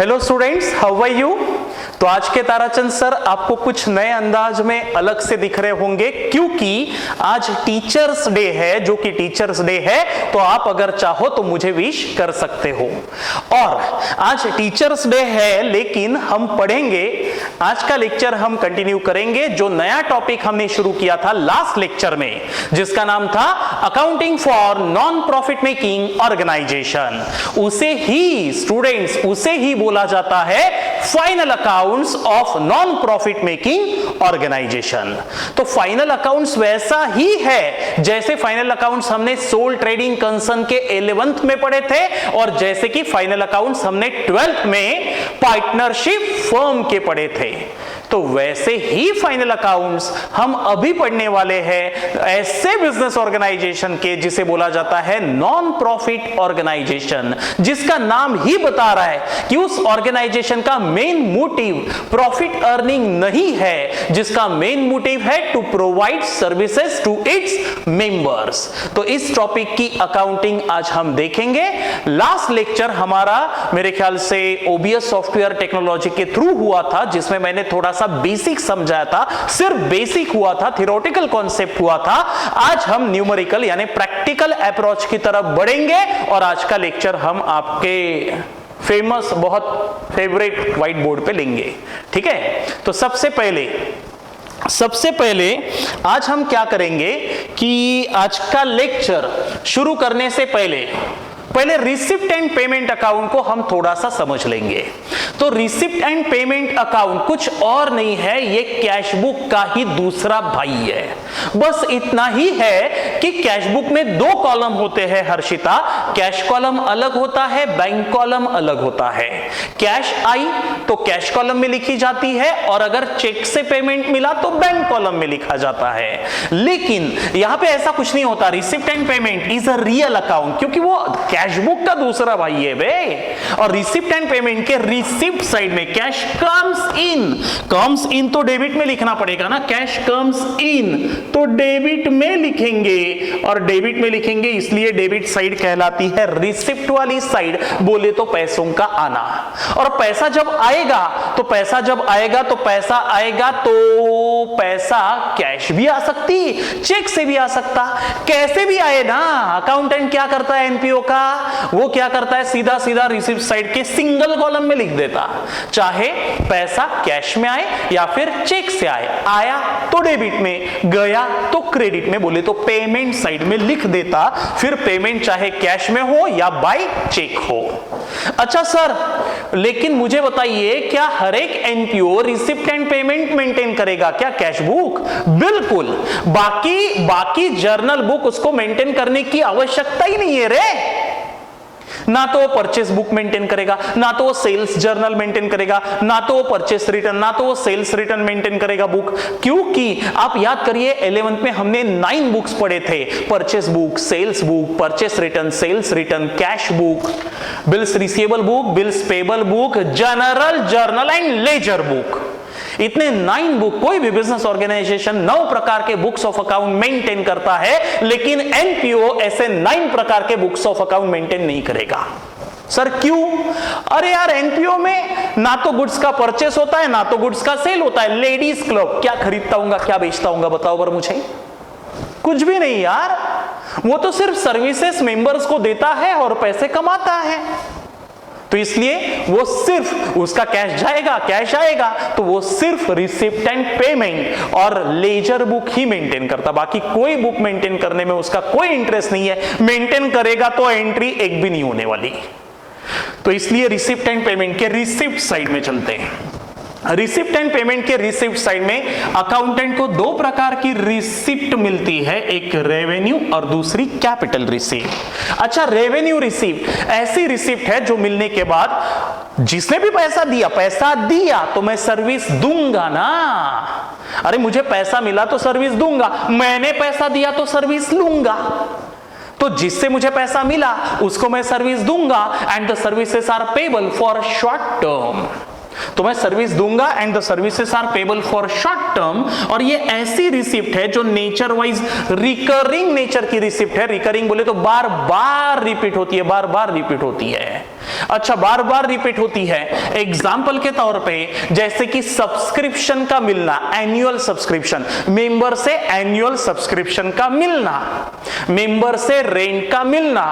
Hello students, how are you. तो आज के ताराचंद सर आपको कुछ नए अंदाज में अलग से दिख रहे होंगे क्योंकि आज टीचर्स डे है, जो कि टीचर्स डे है तो आप अगर चाहो तो मुझे विश कर सकते हो। और आज टीचर्स डे है लेकिन हम पढ़ेंगे, आज का लेक्चर हम कंटिन्यू करेंगे जो नया टॉपिक हमने शुरू किया था लास्ट लेक्चर में, जिसका नाम था accounting for non profit making organisation. उसे ही स्टूडेंट्स, उसे ही बोला जाता है final accounts of non profit making organisation. तो फाइनल अकाउंट्स वैसा ही है जैसे फाइनल अकाउंट्स हमने सोल ट्रेडिंग कंसर्न के 11th में पढ़े थे और जैसे कि फाइनल अकाउंट्स हमने 12th में पार्टनरशिप फर्म के पढ़े थे। तो वैसे ही फाइनल अकाउंट्स हम अभी पढ़ने वाले हैं ऐसे बिजनेस ऑर्गेनाइजेशन के जिसे बोला जाता है नॉन प्रॉफिट ऑर्गेनाइजेशन, जिसका नाम ही बता रहा है कि उस ऑर्गेनाइजेशन का मेन मोटिव प्रॉफिट अर्निंग नहीं है, जिसका मेन मोटिव है to provide services to its members. तो इस टॉपिक की अकाउंटिंग आज हम देखेंगे। लास्ट लेक्चर हमारा मेरे ख्याल से ओबीएस सॉफ्टवेयर टेक्नोलॉजी के थ्रू हुआ था, जिसमें मैंने थोड़ा सा बेसिक समझाया था, सिर्फ बेसिक हुआ था, थ्योरेटिकल कॉन्सेप्ट हुआ था। आज हम न्यूमेरिकल यानी प्रैक्टिकल अप्रोच की तरफ बढ़ेंगे और आज का लेक्चर हम आपके फेमस, बहुत फेवरेट व्हाइट बोर्ड पे लेंगे। ठीक है, तो सबसे पहले आज हम क्या करेंगे कि आज का लेक्चर शुरू करने से पहले रिसिप्ट एंड पेमेंट अकाउंट को हम थोड़ा सा समझ लेंगे। तो रिसिप्ट एंड पेमेंट अकाउंट कुछ और नहीं है, ये कैश बुक का ही दूसरा भाई है। बस इतना ही है कि कैश बुक में दो कॉलम होते हैं हर्षिता, कैश कॉलम अलग होता है, बैंक कॉलम अलग होता है। कैश आई तो कैश कॉलम में लिखी जाती है और अगर चेक से पेमेंट मिला तो बैंक कॉलम में लिखा जाता है। लेकिन यहां पे ऐसा कुछ नहीं होता। Receipt and payment is a real account क्योंकि वो कैश बुक का दूसरा भाई है बे। और रिसिप्ट एंड पेमेंट के रिसिप्ट साइड में कैश कम्स इन तो डेबिट में लिखना पड़ेगा ना, कैश कम्स इन तो डेबिट में लिखेंगे और डेबिट में लिखेंगे इसलिए डेबिट साइड कहलाती है रिसिप्ट वाली साइड, बोले तो पैसों का आना। और पैसा जब आएगा तो पैसा कैश भी आ सकती, चेक से भी आ सकता, कैसे भी आए ना। अकाउंटेंट क्या करता है एनपीओ का, वो क्या करता है सीधा सीधा रिसिप्ट साइड के सिंगल कॉलम में लिख देता, चाहे पैसा कैश में आए या फिर चेक से आए। आया तो डेबिट में, गया तो क्रेडिट में, बोले तो पेमेंट साइड में लिख देता। फिर पेमेंट चाहे कैश में हो या बाय चेक हो। अच्छा सर, लेकिन मुझे बताइए क्या हर एक NPO receipt and payment maintain करेगा क्या कैश बुक? बिल्कुल, बाकी जर्नल बुक उसको मेंटेन करने की आवश्यकता ही नहीं है रे। ना तो वो परचेस बुक मेंटेन करेगा, ना तो वो सेल्स जर्नल मेंटेन करेगा, ना तो वो परचेस रिटर्न, ना तो वो सेल्स रिटर्न मेंटेन करेगा बुक। क्योंकि आप याद करिए 11th में हमने 9 बुक्स पढ़े थे, purchase book, sales book, purchase return, sales return, cash book, bills receivable book, bills payable book, general journal and ledger book. इतने 9 बुक कोई भी बिजनेस ऑर्गेनाइजेशन 9 प्रकार के बुक्स ऑफ अकाउंट मेंटेन करता है, लेकिन एनपीओ ऐसे 9 प्रकार के बुक्स ऑफ अकाउंट मेंटेन नहीं करेगा। सर क्यों? अरे यार एनपीओ में ना तो गुड्स का परचेस होता है ना तो गुड्स का सेल होता है। लेडीज क्लब क्या खरीदता हूंगा क्या बेचता हूंगा बताओ बर मुझे? कुछ भी नहीं यार, वो तो सिर्फ सर्विसेज मेंबर्स को देता है और पैसे कमाता है। तो इसलिए वो सिर्फ उसका कैश आएगा तो वो सिर्फ रिसिप्ट एंड पेमेंट और लेजर बुक ही मेंटेन करता, बाकी कोई बुक मेंटेन करने में उसका कोई इंटरेस्ट नहीं है। मेंटेन करेगा तो एंट्री एक भी नहीं होने वाली। तो इसलिए रिसिप्ट एंड पेमेंट के रिसिप्ट साइड में चलते हैं। रिसिप्ट एंड पेमेंट के रिसिप्ट साइड में अकाउंटेंट को 2 प्रकार की रिसिप्ट मिलती है, एक रेवेन्यू और दूसरी कैपिटल रिसिप्ट। अच्छा, रेवेन्यू रिसिप्ट ऐसी रिसिप्ट है जो मिलने के बाद जिसने भी पैसा दिया तो मैं सर्विस दूंगा ना। अरे मुझे पैसा मिला तो सर्विस दूंगा, मैंने पैसा दिया तो सर्विस लूंगा। तो जिससे मुझे पैसा मिला उसको मैं सर्विस दूंगा and the services are payable for short term. तो मैं सर्विस दूंगा and the services are payable for short term. और ये ऐसी रिसिप्ट है जो नेचर वाइज रिकरिंग नेचर की रिसिप्ट है। रिकरिंग बोले तो बार बार रिपीट होती है, बार बार रिपीट होती है। अच्छा, बार बार रिपीट होती है। एग्जाम्पल के तौर पे जैसे कि सब्सक्रिप्शन का मिलना, एनुअल सब्सक्रिप्शन, मेंबर से एनुअल सब्सक्रिप्शन का मिलना, मेंबर से रेंट का मिलना,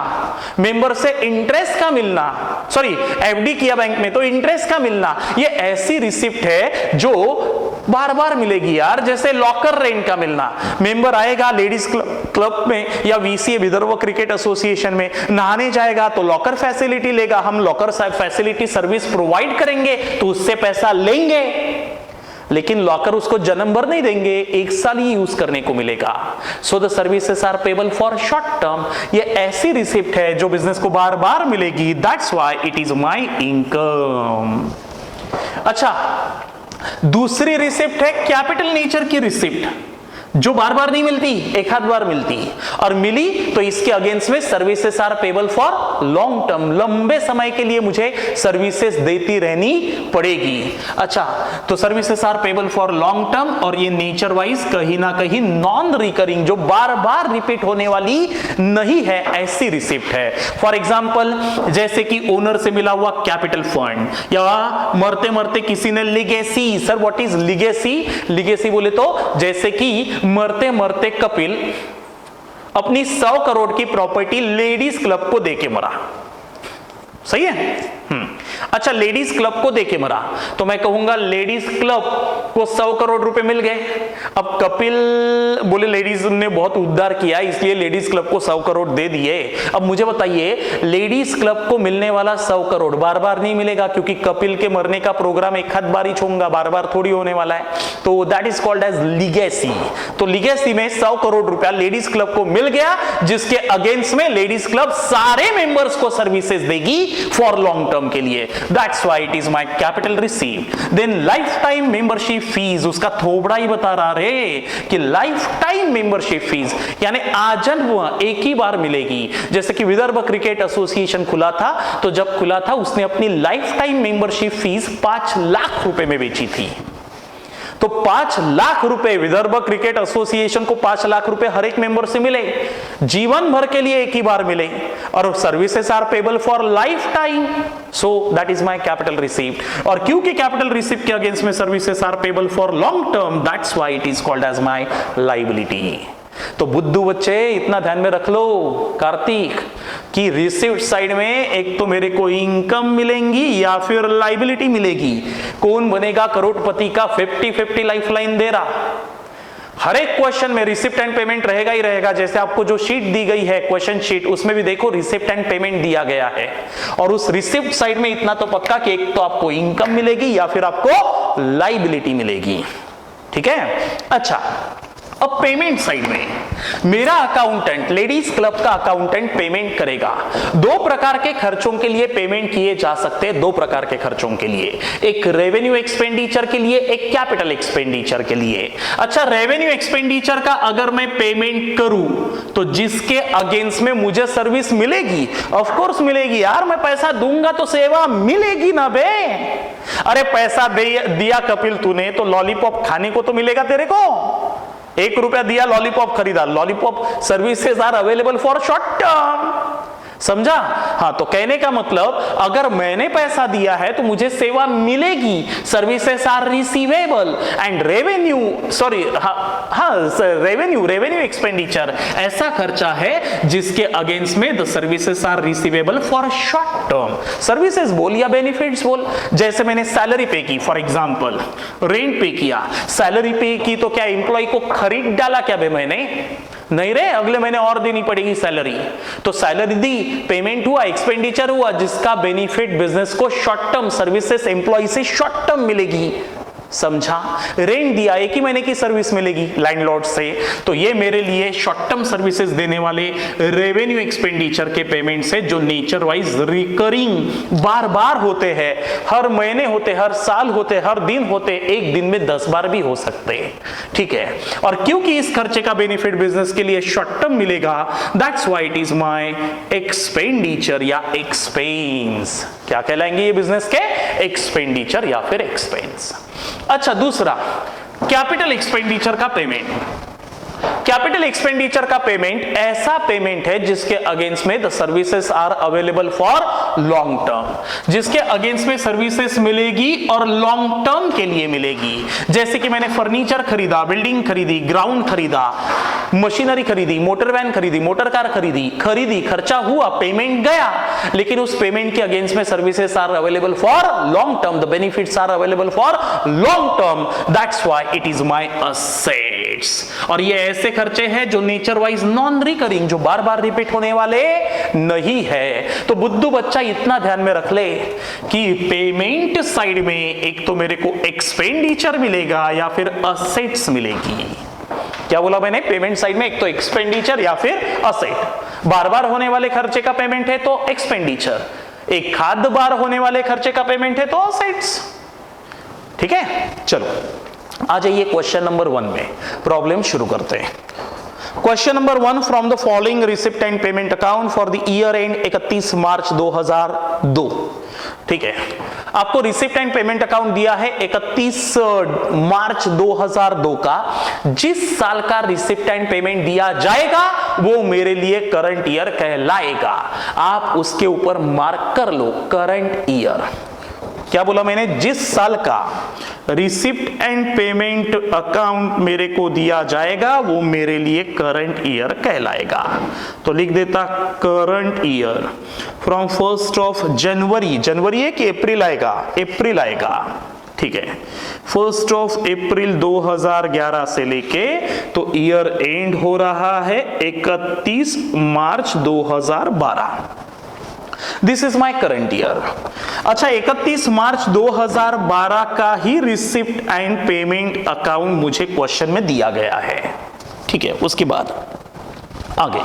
मेंबर से इंटरेस्ट का मिलना, सॉरी एफडी किया बैंक में तो इंटरेस्ट का मिलना, ये ऐसी रिसिप्ट है जो बार बार मिलेगी यार। जैसे लॉकर रेंट का मिलना, मेंबर आएगा लेडीज क्लब में या वीसीए विदर्भ क्रिकेट एसोसिएशन में, नहाने जाएगा तो लॉकर फैसिलिटी लेगा, हम लॉकर फैसिलिटी सर्विस प्रोवाइड करेंगे तो उससे पैसा लेंगे, लेकिन लॉकर उसको जन्म भर नहीं देंगे, 1 साल ही यूज करने को मिलेगा। So the services are payable for short term. ये ऐसी रिसिप्ट है जो बिजनेस को बार बार मिलेगी, that's why it is my income. अच्छा, दूसरी रिसिप्ट है कैपिटल नेचर की रिसिप्ट, जो बार बार नहीं मिलती, एक आध बार मिलती, और मिली तो इसके अगेंस्ट में services are payable for long term, लंबे समय के लिए मुझे सर्विसेज देती रहनी पड़ेगी। अच्छा, तो services are payable for long term, और ये नेचर वाइज कहीं ना कहीं नॉन रिकरिंग, जो बार बार रिपीट होने वाली नहीं है, ऐसी रिसिप्ट है। फॉर एग्जाम्पल जैसे कि ओनर से मिला हुआ कैपिटल फंड, या मरते मरते किसी ने legacy. Sir what is legacy? Legacy बोले तो जैसे कि मरते मरते कपिल अपनी 100 करोड़ की प्रॉपर्टी लेडीज क्लब को देके मरा, सही है? अच्छा, लेडीज क्लब को देके मरा तो मैं कहूंगा लेडीज क्लब को 100 करोड़ रुपए मिल गए। अब कपिल बोले लेडीज ने बहुत उद्धार किया इसलिए लेडीज क्लब को 100 करोड़ दे दिए। अब मुझे बताइए, लेडीज क्लब को मिलने वाला 100 करोड़ बार बार नहीं मिलेगा, क्योंकि कपिल के मरने का प्रोग्राम एक हाथ बार ही छोड़ूंगा, बार बार थोड़ी होने वाला है, तो that is called as legacy. तो लिगेसी में 100 करोड़ रुपया लेडीज क्लब को मिल गया, जिसके अगेंस्ट में लेडीज क्लब सारे मेंबर्स को सर्विसेज देगी फॉर लॉन्ग टर्म के लिए, that's why it is my capital receipt. Then lifetime membership fees, उसका थोबड़ा ही बता रहा रे कि lifetime membership fees यानी आजन्म एक ही बार मिलेगी। जैसे कि विदर्भ क्रिकेट एसोसिएशन खुला था, तो जब खुला था उसने अपनी लाइफ-टाइम मेंबरशिप फीस 5 लाख रुपए में बेची थी। तो 5 लाख रुपए विदर्भ क्रिकेट एसोसिएशन को 5 लाख रुपए हर एक मेंबर से मिले, जीवन भर के लिए एक ही बार मिले, और services are payable for life, so that is my capital receipt. और क्योंकि कैपिटल रिसीप्ट के अगेंस्ट में services are payable for long term, that's why it is called as my liability. तो बुद्धू बच्चे इतना ध्यान में रख लो कार्तिक कि रिसिप्ट साइड में एक तो मेरे को इनकम मिलेंगी या फिर लायबिलिटी मिलेगी। कौन बनेगा करोड़पति का 50-50 लाइफलाइन दे रहा। हर एक क्वेश्चन में रिसिप्ट एंड पेमेंट रहेगा ही रहेगा। जैसे आपको जो शीट दी गई है क्वेश्चन शीट, उसमें भी देखो रिसिप्ट एंड पेमेंट दिया गया है, और उस रिसिप्ट साइड में इतना तो पक्का कि एक तो आपको इनकम मिलेगी या फिर आपको लायबिलिटी मिलेगी। ठीक है। अच्छा, अब पेमेंट साइड में मेरा अकाउंटेंट, लेडीज क्लब का अकाउंटेंट पेमेंट करेगा। 2 प्रकार के खर्चों के लिए पेमेंट किए जा सकते हैं, 2 प्रकार के खर्चों के लिए, एक रेवेन्यू एक्सपेंडिचर के लिए, एक कैपिटल एक्सपेंडिचर के लिए। अच्छा, रेवेन्यू एक्सपेंडिचर का अगर मैं पेमेंट करूं तो जिसके अगेंस्ट में मुझे सर्विस मिलेगी, ऑफ कोर्स मिलेगी यार, मैं पैसा दूंगा तो सेवा मिलेगी ना बे। अरे पैसा दिया कपिल तूने तो लॉलीपॉप खाने को तो मिलेगा तेरे को। 1 रुपया दिया, लॉलीपॉप खरीदा, lollipop services are available for short term, समझा? हाँ, तो कहने का मतलब अगर मैंने पैसा दिया है तो मुझे सेवा मिलेगी, services are receivable, and revenue, sorry, revenue expenditure ऐसा खर्चा है जिसके अगेंस्ट में the services are receivable for short term. Services बोल या बेनिफिट्स बोल, जैसे मैंने सैलरी पे की, फॉर एग्जांपल रेंट पे किया, सैलरी पे की तो क्या एम्प्लॉय को खरीद डाला क्या बे मैंने? नहीं रे, अगले महीने और देनी पड़ेगी सैलरी। तो सैलरी दी, पेमेंट हुआ, एक्सपेंडिचर हुआ, जिसका बेनिफिट बिजनेस को शॉर्ट टर्म सर्विसेज एम्प्लॉय से शॉर्ट टर्म मिलेगी, समझा? रेंट दिया, 1 ही महीने की सर्विस मिलेगी लैंडलॉर्ड से, तो ये मेरे लिए शॉर्ट टर्म सर्विसेज देने वाले रेवेन्यू एक्सपेंडिचर के पेमेंट से जो नेचर वाइज रिकरिंग बार बार होते हैं, हर महीने होते, हर साल होते, हर दिन होते, एक दिन में 10 बार भी हो सकते हैं। ठीक है। और क्योंकि इस खर्चे का बेनिफिट बिजनेस के लिए शॉर्ट टर्म मिलेगा, that's why it is my expenditure या एक्सपेंस। क्या कहलाएंगे ये बिजनेस के? एक्सपेंडिचर या फिर एक्सपेंस। अच्छा, दूसरा कैपिटल एक्सपेंडिचर का पेमेंट। कैपिटल एक्सपेंडिचर का पेमेंट ऐसा पेमेंट है जिसके अगेंस्ट में the services are available for long term, जिसके अगेंस्ट में सर्विसेज मिलेगी और लॉन्ग टर्म के लिए मिलेगी। जैसे कि मैंने फर्नीचर खरीदा, बिल्डिंग खरीदी, ग्राउंड खरीदा, मशीनरी खरीदी, मोटर वैन खरीदी, मोटर कार खरीदी, खर्चा हुआ, पेमेंट गया, लेकिन उस पेमेंट के अगेंस्ट में services are available for long term, the benefits are available for long term, that's why it is my assets. और ये ऐसे खर्चे हैं जो नेचर वाइज नॉन रिकरिंग, जो बार बार रिपीट होने वाले नहीं है। तो बुद्धू बच्चा इतना ध्यान में रख ले कि पेमेंट साइड में एक तो मेरे को एक्सपेंडिचर मिलेगा या फिर असेट्स मिलेगी। क्या बोला मैंने? पेमेंट साइड में एक तो एक्सपेंडिचर या फिर असेट। बार बार होने वाले खर्चे का पेमेंट है तो एक्सपेंडिचर, एक खाद बार होने वाले खर्चे का पेमेंट है तो असेट्स। ठीक है, चलो आ जाइए क्वेश्चन नंबर 1 में, प्रॉब्लम शुरू करते हैं। Question number 1, from the following receipt and payment account for the year and 31 March 2002। ठीक है, आपको रिसिप्ट एंड पेमेंट अकाउंट दिया है 31 मार्च 2002 का। जिस साल का रिसिप्ट एंड पेमेंट दिया जाएगा वो मेरे लिए करंट ईयर कहलाएगा। आप उसके ऊपर मार्क कर लो करंट ईयर। क्या बोला मैंने? जिस साल का रिसिप्ट एंड पेमेंट अकाउंट मेरे को दिया जाएगा वो मेरे लिए करंट ईयर कहलाएगा। तो लिख देता current year from 1 of January, जनवरी है कि अप्रैल आएगा? अप्रैल आएगा। ठीक है, 1 ऑफ अप्रैल 2011 से लेके तो ईयर एंड हो रहा है 31 मार्च 2012। This is my current year. अच्छा, 31 मार्च 2012 का ही रिसिप्ट एंड पेमेंट अकाउंट मुझे क्वेश्चन में दिया गया है। ठीक है, उसके बाद आगे,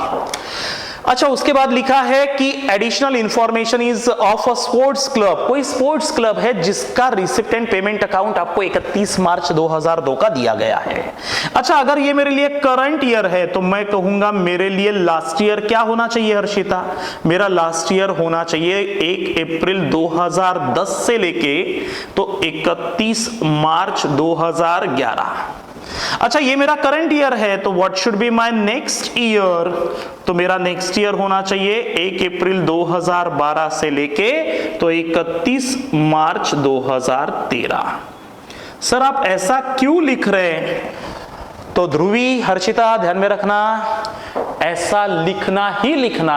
अच्छा उसके बाद लिखा है कि additional information is of a sports club. कोई स्पोर्ट्स क्लब है जिसका रिसिप्ट एंड पेमेंट अकाउंट आपको 31 मार्च 2002 का दिया गया है। अच्छा, अगर ये मेरे लिए करंट ईयर है तो मैं कहूंगा मेरे लिए लास्ट ईयर क्या होना चाहिए हर्षिता? मेरा लास्ट ईयर होना चाहिए 1 अप्रैल 2010 से लेके तो 31 मार्च 2011। अच्छा, ये मेरा करंट ईयर है तो what should be my next year? तो मेरा नेक्स्ट ईयर होना चाहिए 1 अप्रैल 2012 से लेके तो 31 मार्च 2013। सर आप ऐसा क्यों लिख रहे हैं? तो ध्रुवी, हर्षिता ध्यान में रखना, ऐसा लिखना ही लिखना,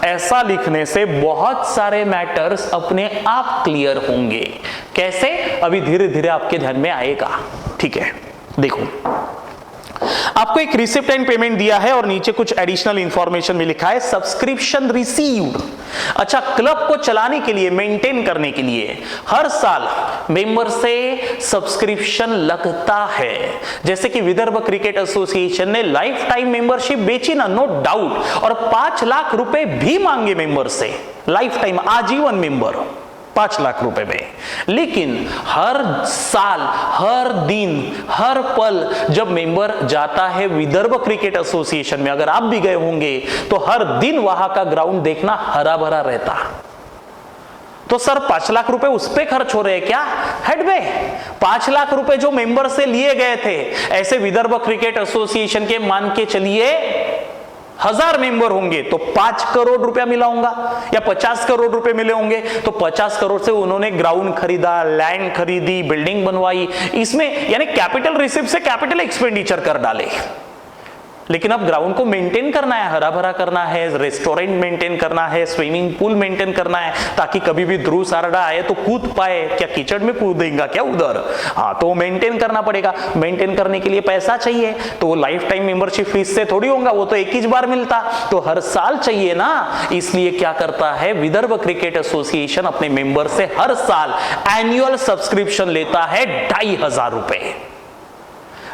ऐसा लिखने से बहुत सारे मैटर्स अपने आप क्लियर होंगे। कैसे? अभी धीरे धीरे आपके ध्यान में आएगा। ठीक है, देखो आपको एक रिसिप्ट एंड पेमेंट दिया है और नीचे कुछ एडिशनल इंफॉर्मेशन में लिखा है सब्सक्रिप्शन रिसीव्ड। अच्छा, क्लब को चलाने के लिए, मेंटेन करने के लिए हर साल मेंबर से सब्सक्रिप्शन लगता है। जैसे कि विदर्भ क्रिकेट एसोसिएशन ने लाइफ टाइम मेंबरशिप बेची ना, नो डाउट, और 5 लाख रुपए भी मांगे मेंबर से, लाइफ टाइम आजीवन मेंबर 5 लाख रुपए में। लेकिन हर साल, हर दिन, हर पल जब मेंबर जाता है विदर्भ क्रिकेट एसोसिएशन में, अगर आप भी गए होंगे तो हर दिन वहां का ग्राउंड देखना हरा भरा रहता। तो सर 5 लाख रुपए उस पे खर्च हो रहे हैं क्या? हेड में 5 लाख रुपए जो मेंबर से लिए गए थे, ऐसे विदर्भ क्रिकेट एसोसिएशन के मान के चलिए 1000 मेंबर होंगे तो 5 करोड़ रुपया मिला होगा या 50 करोड़ रुपए मिले होंगे। तो 50 करोड़ से उन्होंने ग्राउंड खरीदा, लैंड खरीदी, बिल्डिंग बनवाई, इसमें यानी कैपिटल रिसिप्ट से कैपिटल एक्सपेंडिचर कर डाले। लेकिन अब ग्राउंड को मेंटेन करना है, हरा भरा करना है, रेस्टोरेंट मेंटेन करना है, स्विमिंग पूल मेंटेन करना है, ताकि कभी भी ध्रुव सारडा आए तो कूद पाए। क्या कीचड़ में कूदेगा क्या उधर? हाँ, तो मेंटेन करना पड़ेगा। मेंटेन करने के लिए पैसा चाहिए, तो वो लाइफ टाइम मेंबरशिप फीस से थोड़ी होगा, वो तो एक ही बार मिलता, तो हर साल चाहिए ना। इसलिए क्या करता है विदर्भ क्रिकेट एसोसिएशन अपने मेंबर से हर साल एनुअल सब्सक्रिप्शन लेता है 2500 रुपए।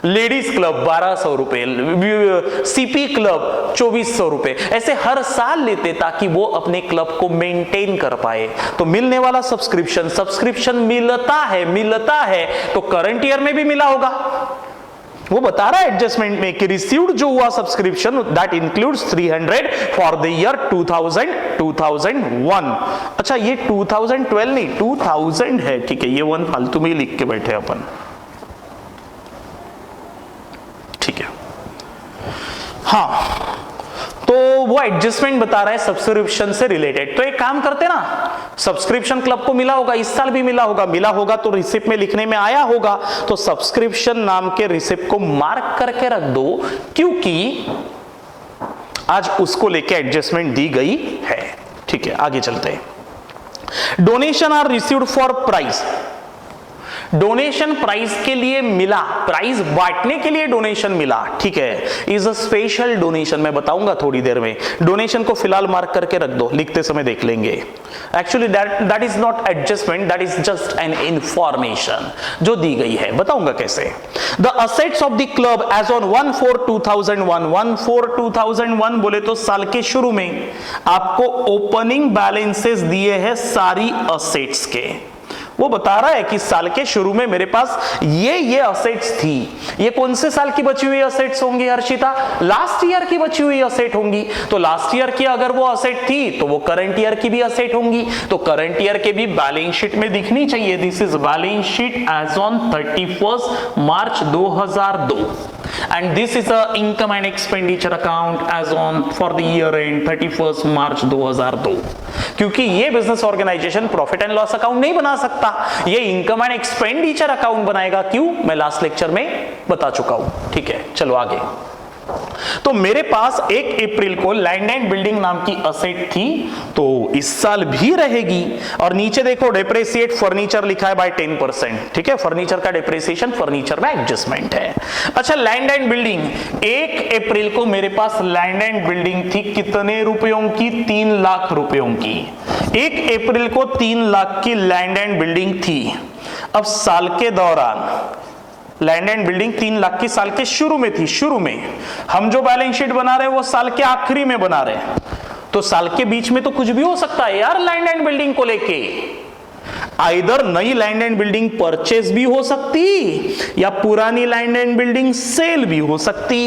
लेडीज क्लब 1200 रुपए, सीपी क्लब 2400 रुपए, ऐसे हर साल लेते ताकि वो अपने क्लब को मेंटेन कर पाए। तो मिलने वाला सब्सक्रिप्शन मिलता है तो करंट ईयर में भी मिला होगा। वो बता रहा है एडजस्टमेंट में कि रिसीव्ड जो हुआ subscription that includes 300 for the year 2001। अच्छा, ये 2012 नहीं 2000 है। ठीक है, ये 1 फालतू में ही लिख के बैठे अपन। ठीक है, हाँ, तो वो एडजस्टमेंट बता रहा है सब्सक्रिप्शन से रिलेटेड। तो एक काम करते ना, सब्सक्रिप्शन क्लब को मिला होगा, इस साल भी मिला होगा तो रिसिप्ट में लिखने में आया होगा, तो सब्सक्रिप्शन नाम के रिसिप्ट को मार्क करके रख दो, क्योंकि आज उसको लेके एडजस्टमेंट दी गई है। ठीक है, आगे चलते हैं। Donation are received for prize. Donation prize के लिए मिला, प्राइज बांटने के लिए डोनेशन मिला, ठीक है, इज अ स्पेशल डोनेशन। मैं बताऊंगा थोड़ी देर में। डोनेशन को फिलहाल मार्क करके रख दो, लिखते समय देख लेंगे। Actually that is not adjustment, that is just an information जो दी गई है, बताऊंगा कैसे। The assets of the club as on 1/4/2001, 1/4/2001 बोले तो साल के शुरू में आपको ओपनिंग बैलेंसेस दिए हैं सारी असेट्स के। वो बता रहा है कि साल के शुरू में मेरे पास ये असेट्स थी। ये कौन से साल की बची हुई असेट्स होंगी हर्षिता? लास्ट ईयर की बची हुई असेट होंगी। तो लास्ट ईयर की अगर वो असेट थी तो वो करंट ईयर की भी असेट होंगी, तो करंट ईयर के भी बैलेंस शीट में दिखनी चाहिए। This is balance sheet as on 31 March 2002 and this is a income and expenditure account as on for the year end 31 March 2002। क्योंकि ये business organisation profit and loss account नहीं बना सकता, ये इनकम एंड एक्सपेंडिचर अकाउंट बनाएगा। क्यों? मैं last lecture में बता चुका हूं। ठीक है, चलो आगे। तो मेरे पास 1 अप्रैल को लैंड एंड बिल्डिंग नाम की असेट थी, तो इस साल भी रहेगी। और नीचे देखो डेप्रिसिएट फर्नीचर लिखा है बाय 10%। ठीक है, फर्नीचर का डेप्रिसिएशन फर्नीचर में एडजस्टमेंट है। अच्छा, लैंड एंड बिल्डिंग 1 अप्रैल को मेरे पास लैंड एंड बिल्डिंग थी कितने रुपयों की? 3 लाख रुपयों की। 1 अप्रैल को 3 लाख की लैंड एंड बिल्डिंग थी। अब साल के दौरान लैंड एंड बिल्डिंग 3 लाख की साल के शुरू में थी। शुरू में हम जो बैलेंस शीट बना रहे हैं वो साल के आखिरी में बना रहे हैं, तो साल के बीच में तो कुछ भी हो सकता है यार। लैंड एंड बिल्डिंग को लेके आइदर नई लैंड एंड बिल्डिंग परचेस भी हो सकती या पुरानी लैंड एंड बिल्डिंग सेल भी हो सकती।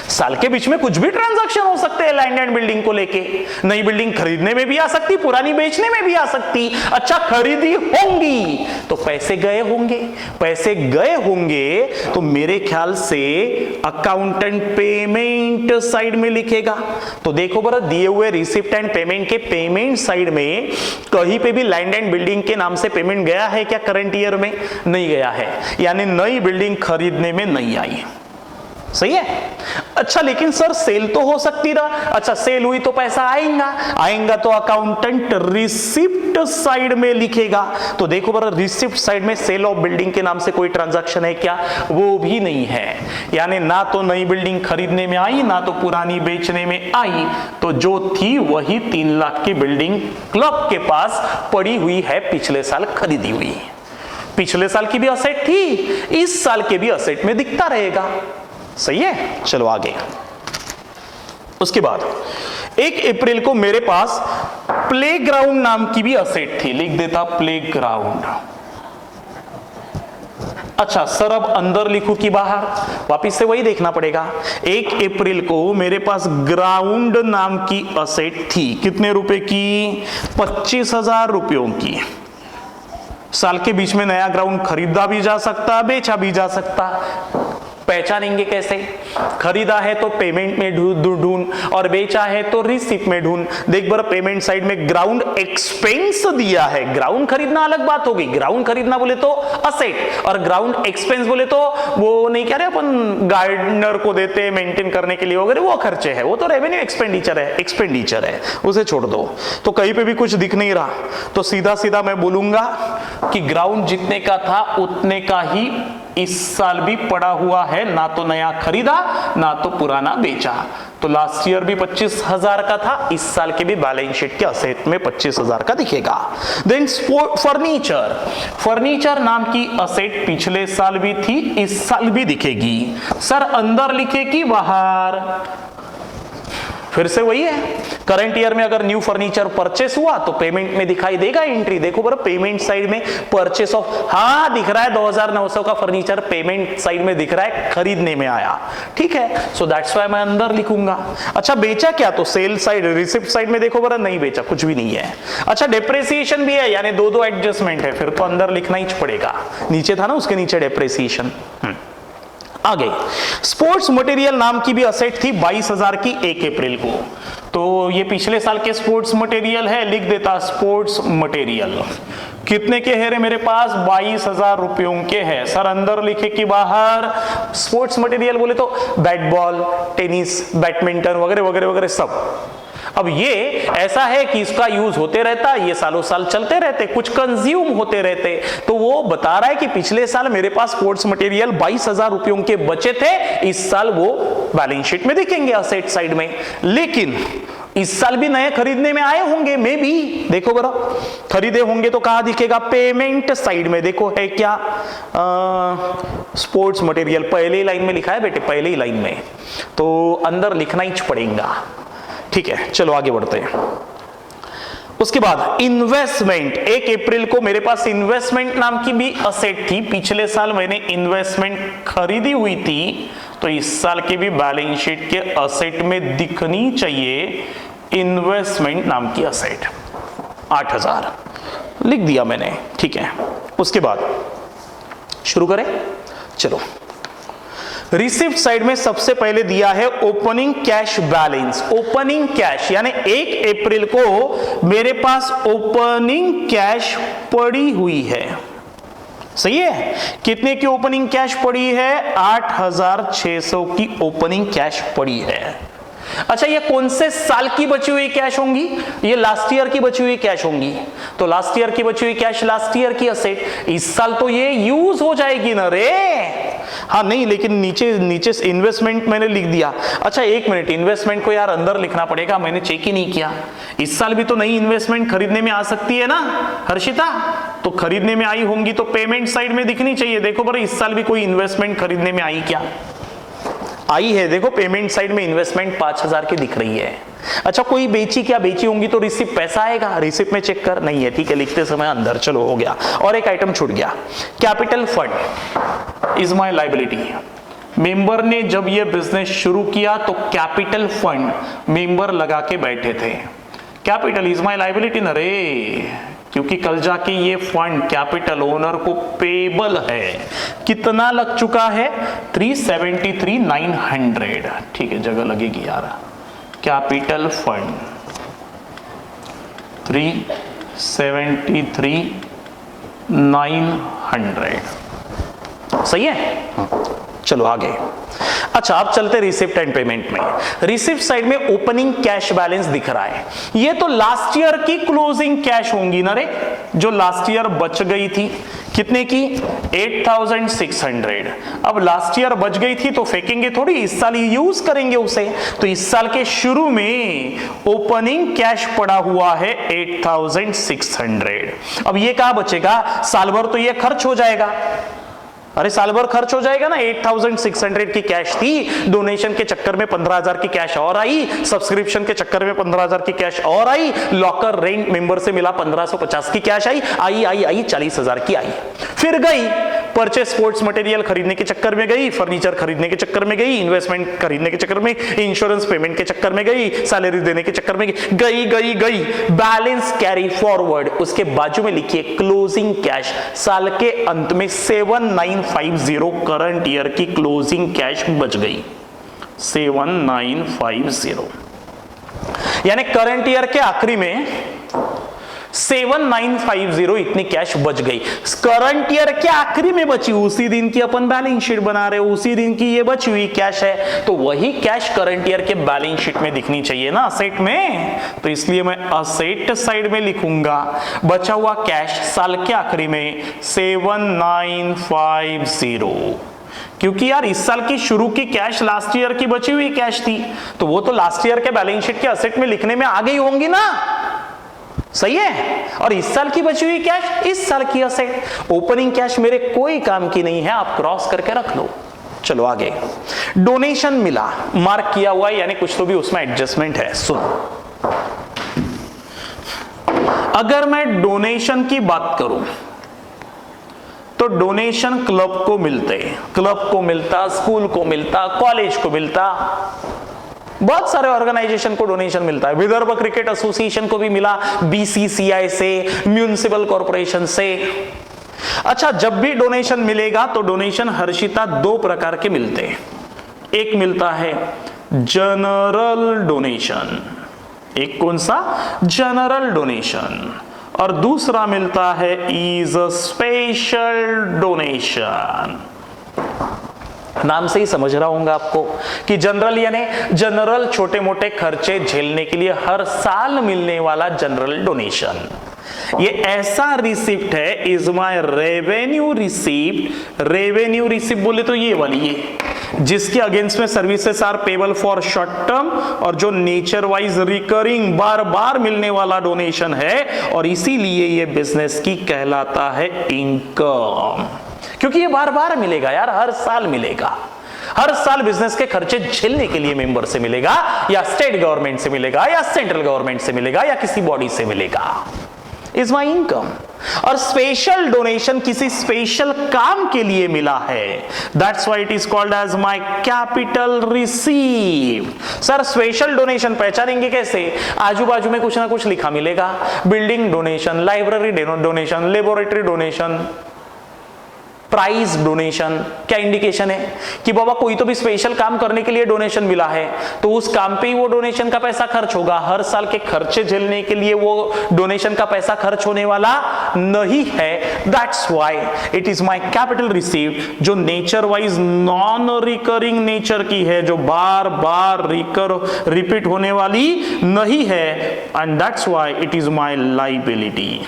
साल के बीच में कुछ भी ट्रांजैक्शन हो सकते हैं लैंड एंड बिल्डिंग को लेके। नई बिल्डिंग खरीदने में भी आ सकती, पुरानी बेचने में भी आ सकती। अच्छा, खरीदी होंगी तो पैसे गए होंगे, पैसे गए होंगे तो मेरे ख्याल से अकाउंटेंट पेमेंट साइड में लिखेगा। तो देखो बरा, दिए हुए रिसिप्ट एंड पेमेंट के पेमेंट साइड में कहीं पे भी लैंड एंड बिल्डिंग के नाम से पेमेंट गया है क्या? करंट ईयर में नहीं गया है, यानी नई बिल्डिंग खरीदने में नहीं आई। सही है। अच्छा, लेकिन सर सेल तो हो सकती रहा। अच्छा, सेल हुई तो पैसा आएगा तो अकाउंटेंट रिसिप्ट साइड में लिखेगा। तो देखो बरा, रिसिप्ट साइड में सेल ऑफ बिल्डिंग के नाम से कोई ट्रांजैक्शन है क्या? वो भी नहीं है, यानी ना तो नई बिल्डिंग खरीदने में आई ना तो पुरानी बेचने में आई। तो जो थी वही 3 लाख की बिल्डिंग क्लब के पास पड़ी हुई है, पिछले साल खरीदी हुई। पिछले साल की भी असेट थी, इस साल के भी असेट में दिखता रहेगा। सही है, चलो आगे। उसके बाद 1 अप्रैल को मेरे पास प्लेग्राउंड नाम की भी असेट थी, लिख देता प्लेग्राउंड। अच्छा सर, अब अंदर लिखूं कि बाहर? वापिस से वही देखना पड़ेगा। 1 अप्रैल को मेरे पास ग्राउंड नाम की असेट थी, कितने रुपए की? 25,000 रुपयों की। साल के बीच में नया ग्राउंड खरीदा भी जा सकता, बेचा भी जा सकता। पहचानेंगे कैसे? खरीदा है तो पेमेंट में ढूंढ और बेचा है तो रिसिप्ट में ढूंढ। देख बार, पेमेंट साइड में ग्राउंड एक्सपेंस दिया है। ग्राउंड खरीदना अलग बात होगी, ग्राउंड खरीदना बोले तो असेट, और ग्राउंड एक्सपेंस बोले तो वो नहीं कह रहे अपन गार्डनर को देते हैं मेंटेन करने के लिए वगैरह, वो खर्चे है, वो तो रेवेन्यू एक्सपेंडिचर है, उसे छोड़ दो। तो कहीं पे भी कुछ दिख नहीं रहा तो सीधा सीधा मैं बोलूंगा कि ग्राउंड जितने का था उतने का ही इस साल भी पड़ा हुआ है, ना तो नया खरीदा ना तो पुराना बेचा। तो लास्ट ईयर भी 25,000 का था, इस साल के भी बैलेंस शीट के असेट में 25,000 का दिखेगा। देन फर्नीचर नाम की असेट पिछले साल भी थी, इस साल भी दिखेगी। सर अंदर लिखे कि बाहर? फिर से वही है, करंट ईयर में अगर न्यू फर्नीचर परचेस हुआ तो पेमेंट में दिखाई देगा एंट्री। देखो बरा, पेमेंट साइड में परचेस ऑफ, हाँ दिख रहा है 2,900 का फर्नीचर पेमेंट साइड में दिख रहा है, खरीदने में आया। ठीक है, सो दैट्स व्हाई मैं अंदर लिखूंगा। अच्छा, बेचा क्या? तो सेल साइड, रिसिप्ट साइड में देखो बरा, नहीं बेचा, कुछ भी नहीं है। अच्छा, डेप्रिसिएशन भी है, यानी दो एडजस्टमेंट है, फिर तो अंदर लिखना ही पड़ेगा। नीचे था ना उसके नीचे डेप्रिसिएशन। आगे स्पोर्ट्स मटेरियल नाम की भी असेट थी 22,000 की 1 अप्रैल को। तो ये पिछले साल के स्पोर्ट्स मटेरियल है, लिख देता स्पोर्ट्स मटेरियल। कितने के है रे मेरे पास? 22,000 रुपयों के है। सर अंदर लिखे कि बाहर? स्पोर्ट्स मटेरियल बोले तो बैट बॉल, टेनिस, बैडमिंटन वगैरह वगैरह वगैरह सब। अब ये ऐसा है कि इसका यूज होते रहता, ये सालों साल चलते रहते, कुछ कंज्यूम होते रहते। तो वो बता रहा है कि पिछले साल मेरे पास स्पोर्ट्स मटेरियल 22,000 रुपयों के बचे थे, इस साल वो बैलेंस शीट में दिखेंगे असेट साइड में। लेकिन इस साल भी नए खरीदने में आए होंगे, मे बी। देखो बरा, खरीदे होंगे तो कहां दिखेगा? पेमेंट साइड में। देखो है क्या? स्पोर्ट्स मटेरियल पहले लाइन में लिखा है बेटे, पहले ही लाइन में, तो अंदर लिखना ही पड़ेगा। ठीक है, चलो आगे बढ़ते हैं। उसके बाद इन्वेस्टमेंट, 1 अप्रैल को मेरे पास इन्वेस्टमेंट नाम की भी असेट थी। पिछले साल मैंने इन्वेस्टमेंट खरीदी हुई थी, तो इस साल की भी बैलेंस शीट के असेट में दिखनी चाहिए इन्वेस्टमेंट नाम की असेट। 8,000 लिख दिया मैंने। ठीक है, उसके बाद शुरू करें। चलो, रिसिप्ट साइड में सबसे पहले दिया है opening cash balance. Opening cash यानी 1 अप्रैल को मेरे पास ओपनिंग कैश पड़ी हुई है। सही है? कितने की ओपनिंग कैश पड़ी है? 8,600 की ओपनिंग कैश पड़ी है। अच्छा, ये कौन से साल की बची हुई कैश होंगी? ये लास्ट ईयर की बची हुई कैश होंगी। तो लास्ट ईयर की बची हुई कैश लास्ट ईयर की असेट, इस साल तो ये यूज हो जाएगी ना रे। हाँ नहीं, लेकिन नीचे इन्वेस्टमेंट मैंने लिख दिया। अच्छा एक मिनट, इन्वेस्टमेंट को यार अंदर लिखना पड़ेगा, मैंने चेक ही नहीं किया। इस साल भी तो नई इन्वेस्टमेंट खरीदने में आ सकती है ना हर्षिता? तो खरीदने में आई होंगी तो पेमेंट साइड में दिखनी चाहिए। देखो पर इस साल भी कोई इन्वेस्टमेंट खरीदने में आई क्या? आई है। देखो पेमेंट साइड में इन्वेस्टमेंट 5,000 की दिख रही है। अच्छा, कोई बेची क्या? बेची होंगी तो रिसिप्ट पैसा आएगा, रिसिप्ट में चेक कर। नहीं है, ठीक है, लिखते समय अंदर। चलो हो गया। और एक आइटम छूट गया, capital fund is my liability. Member ने जब ये बिजनेस शुरू किया तो कैपिटल फंड मेंबर लगा के बैठे थे। कैपिटल इज माय लायबिलिटी न रे, क्योंकि कल जाके ये फंड कैपिटल ओनर को पेबल है। कितना लग चुका है? 373,900। ठीक है, जगह लगेगी यार। Capital fund 373,900। सही है? चलो आगे। अच्छा, अब चलते रिसिप्ट एंड पेमेंट में। रिसिप्ट साइड में ओपनिंग कैश बैलेंस दिख रहा है। ये तो लास्ट ईयर की क्लोजिंग कैश होंगी ना रे, जो लास्ट ईयर बच गई थी। कितने की? 8,600। अब लास्ट ईयर बच गई थी तो फेंकेंगे थोड़ी, इस साल यूज करेंगे उसे। तो इस साल के शुरू में ओपनिंग कैश पड़ा हुआ है 8,600। अब ये कहां बचेगा? साल भर तो ये खर्च हो जाएगा। अरे साल भर खर्च हो जाएगा ना। 8,600 की कैश थी, डोनेशन के चक्कर में 15,000 की कैश और आई, सब्सक्रिप्शन के चक्कर में 15,000 की कैश और आई, लॉकर रेंट मेंबर से मिला 1,550 की कैश आई 40,000 की आई। फिर गई परचेस स्पोर्ट्स मटेरियल खरीदने के चक्कर में गई, फर्नीचर खरीदने के चक्कर में गई, इन्वेस्टमेंट खरीदने के चक्कर में, इंश्योरेंस पेमेंट के चक्कर में गई, सैलरी देने के चक्कर में गई। बैलेंस कैरी फॉरवर्ड, उसके बाजू में लिखिए क्लोजिंग कैश। साल के अंत में 7,950 करंट ईयर की क्लोजिंग कैश बच गई। 7,950 यानी करंट ईयर के आखिरी में 7,950 इतनी कैश बच गई। करंट ईयर के आखिरी में बची, उसी दिन की अपन बैलेंस शीट बना रहे, उसी दिन की ये बची हुई कैश है, तो वही कैश करंट ईयर के बैलेंस शीट में दिखनी चाहिए ना, असेट में। तो इसलिए मैं असेट साइड में लिखूंगा बचा हुआ कैश साल के आखिरी में 7,950, क्योंकि यार इस साल की शुरू की कैश लास्ट ईयर की बची हुई कैश थी, तो वो तो लास्ट ईयर के बैलेंस शीट के असेट में लिखने में आ गई होंगी ना। सही है? और इस साल की बची हुई कैश इस साल की असेट। ओपनिंग कैश मेरे कोई काम की नहीं है, आप क्रॉस करके रख लो। चलो आगे। डोनेशन मिला, मार्क किया हुआ है, यानी कुछ तो भी उसमें एडजस्टमेंट है। सुनो, अगर मैं डोनेशन की बात करूं तो डोनेशन क्लब को मिलते, क्लब को मिलता, स्कूल को मिलता, कॉलेज को मिलता, बहुत सारे ऑर्गेनाइजेशन को डोनेशन मिलता है। विदर्भ क्रिकेट एसोसिएशन को भी मिला, बीसीसीआई से, म्युनिसिपल कॉर्पोरेशन से। अच्छा, जब भी डोनेशन मिलेगा तो डोनेशन हर्षिता दो प्रकार के मिलते हैं। एक मिलता है जनरल डोनेशन, एक कौन सा? जनरल डोनेशन, और दूसरा मिलता है इज अ स्पेशल डोनेशन। नाम से ही समझ रहा हूंगा आपको कि जनरल यानी जनरल छोटे मोटे खर्चे झेलने के लिए हर साल मिलने वाला जनरल डोनेशन। ये ऐसा रिसिप्ट है, is my revenue receipt. Revenue receipt बोले तो ये वाली, ये जिसके अगेंस्ट में services are payable for short term, और जो नेचर वाइज रिकरिंग बार बार मिलने वाला डोनेशन है, और इसीलिए ये बिजनेस की कहलाता है इनकम, क्योंकि ये बार बार मिलेगा यार, हर साल मिलेगा। हर साल बिजनेस के खर्चे झेलने के लिए मेंबर से मिलेगा, या स्टेट गवर्नमेंट से मिलेगा, या सेंट्रल गवर्नमेंट से मिलेगा, या किसी बॉडी से मिलेगा। Is my income. और स्पेशल डोनेशन किसी स्पेशल काम के लिए मिला है, that's why it is called as my capital received. Sir special donation पहचानेंगे कैसे? आजू बाजू में कुछ ना कुछ लिखा मिलेगा, building donation, library donation, laboratory donation, prize donation. क्या इंडिकेशन है कि बाबा कोई तो भी स्पेशल काम करने के लिए डोनेशन मिला है, तो उस काम पे ही वो डोनेशन का पैसा खर्च होगा। हर साल के खर्चे झेलने के लिए वो डोनेशन का पैसा खर्च होने वाला नहीं है। That's why it is my capital received, जो nature wise non recurring nature की है, जो बार बार रिपीट होने वाली नहीं है, and that's why it is my liability.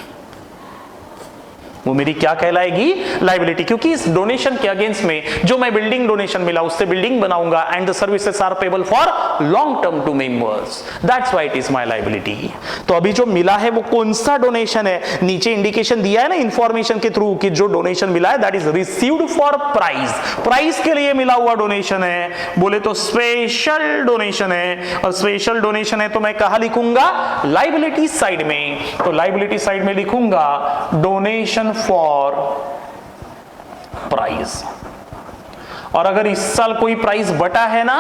वो मेरी क्या कहलाएगी? लायबिलिटी, क्योंकि इस डोनेशन के अगेंस्ट में जो मैं बिल्डिंग डोनेशन मिला उससे बिल्डिंग बनाऊंगा, and the services are payable for long term to members, that's why it is my liability. तो अभी जो मिला है वो कौन सा डोनेशन है? नीचे इंडिकेशन दिया है ना इंफॉर्मेशन के थ्रू कि जो डोनेशन मिला है that is received for prize, prize के लिए मिला हुआ डोनेशन है, बोले तो स्पेशल डोनेशन है। और स्पेशल डोनेशन है तो मैं कहां लिखूंगा? लायबिलिटी साइड में। तो लायबिलिटी साइड में लिखूंगा डोनेशन फॉर प्राइज। और अगर इस साल कोई प्राइज बटा है ना,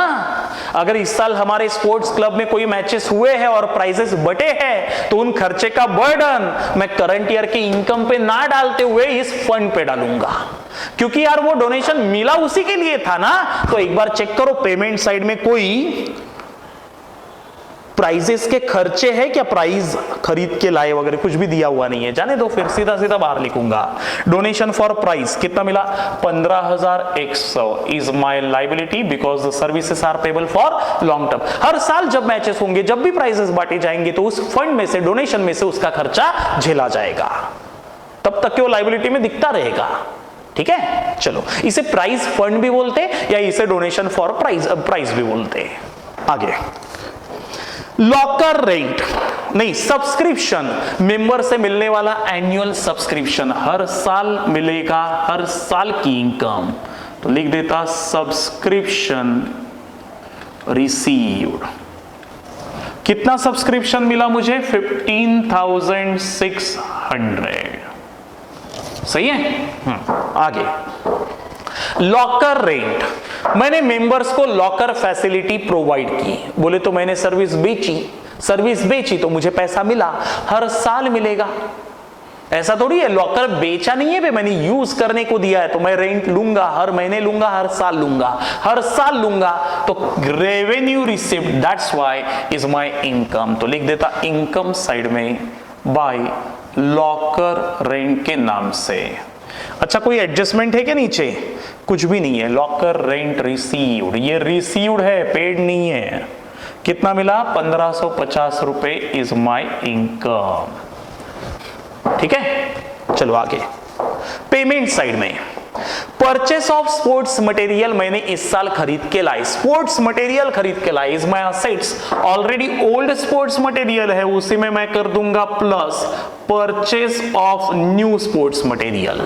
अगर इस साल हमारे स्पोर्ट्स क्लब में कोई मैचेस हुए हैं और प्राइजेस बटे हैं, तो उन खर्चे का बर्डन मैं करंट ईयर की इनकम पे ना डालते हुए इस फंड पे डालूंगा, क्योंकि यार वो डोनेशन मिला उसी के लिए था ना। तो एक बार चेक करो पेमेंट साइड में कोई प्राइजेस के खर्चे है क्या? प्राइज खरीद के लाए वगैरह कुछ भी दिया हुआ नहीं है, जाने दो, फिर सीधा सीधा बाहर लिखूंगा डोनेशन फॉर प्राइज। कितना मिला? 15,100 is my liability because the services are payable for long term. हर साल जब मैचेस होंगे, जब भी प्राइजेस बांटे जाएंगे, तो उस फंड में से, डोनेशन में से उसका खर्चा झेला जाएगा, तब तक वो लायबिलिटी में दिखता रहेगा। ठीक है, चलो इसे प्राइज फंड भी बोलते या इसे डोनेशन फॉर प्राइज भी बोलते। आगे लॉकर रेंट नहीं, सब्सक्रिप्शन, मेंबर से मिलने वाला एनुअल सब्सक्रिप्शन, हर साल मिलेगा, हर साल की इनकम। तो लिख देता सब्सक्रिप्शन रिसीव्ड। कितना सब्सक्रिप्शन मिला मुझे? 15,600। सही है। आगे लॉकर रेंट, मैंने मेंबर्स को लॉकर फैसिलिटी प्रोवाइड की, बोले तो मैंने सर्विस बेची तो मुझे पैसा मिला, हर साल मिलेगा। ऐसा थोड़ी है, लॉकर बेचा नहीं है, मैंने यूज करने को दिया है, तो मैं रेंट लूंगा, हर महीने लूंगा, हर साल लूंगा, तो revenue received, that's why is my income. तो लिख देता इनकम साइड में बाय लॉकर रेंट के नाम से। अच्छा, कोई एडजस्टमेंट है क्या नीचे? कुछ भी नहीं है, लॉकर रेंट रिसीव्ड, ये रिसीव्ड है, पेड नहीं है। कितना मिला? 1550 रुपए इज माय इनकम। ठीक है, चलो आगे पेमेंट साइड में परचेस ऑफ स्पोर्ट्स मटेरियल मैंने इस साल खरीद के लाए, स्पोर्ट्स मटेरियल खरीद के लाए, is my assets. Already old sports material है, उसी में मैं कर दूंगा plus purchase of new sports material.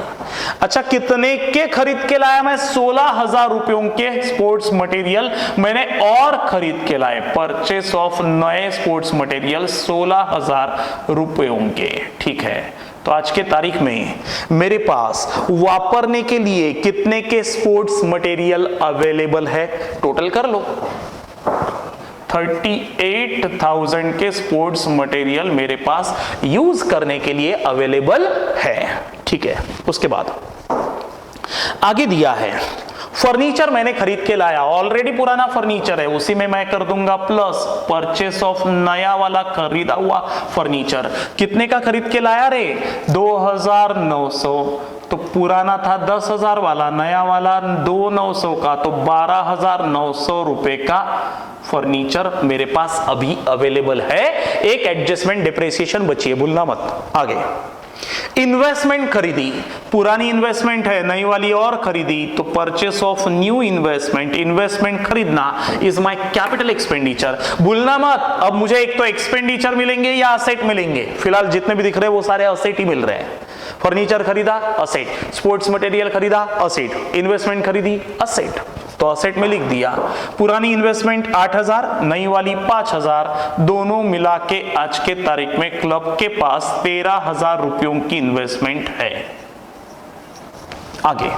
अच्छा, कितने के खरीद के लाया मैं? 16,000 रुपयों के स्पोर्ट्स मटेरियल मैंने और खरीद के लाए। परचेस ऑफ नए स्पोर्ट्स मटेरियल 16,000 रुपयों के। ठीक है, तो आज के तारीख में मेरे पास वापरने के लिए कितने के स्पोर्ट्स मटेरियल अवेलेबल है? टोटल कर लो, 38,000 के स्पोर्ट्स मटेरियल मेरे पास यूज करने के लिए अवेलेबल है। ठीक है। उसके बाद आगे दिया है फर्नीचर मैंने खरीद के लाया, ऑलरेडी पुराना फर्नीचर है, उसी में मैं कर दूंगा प्लस परचेस ऑफ नया वाला खरीदा हुआ फर्नीचर। कितने का खरीद के लाया रे? 2900। तो पुराना था 10,000 वाला, नया वाला 2,900 का, तो 12,900 रुपए का फर्नीचर मेरे पास अभी अवेलेबल है। एक एडजस्टमेंट डिप्रेसिएशन बची है, भूलना मत। आगे इन्वेस्टमेंट खरीदी, पुरानी इन्वेस्टमेंट है, नई वाली और खरीदी, तो purchase of new investment, investment खरीदना इज माय कैपिटल एक्सपेंडिचर। भूलना मत, अब मुझे एक तो एक्सपेंडिचर मिलेंगे या असेट मिलेंगे। फिलहाल जितने भी दिख रहे हैं वो सारे असेट ही मिल रहे हैं। फर्नीचर खरीदा असेट, स्पोर्ट्स मटेरियल खरीदा असेट, इन्वेस्टमेंट खरीदी असेट, तो असेट में लिख दिया। पुरानी इन्वेस्टमेंट 8,000, नई वाली 5,000, दोनों मिला के आज के तारीख में क्लब के पास 13,000 रुपयों की इन्वेस्टमेंट है। आगे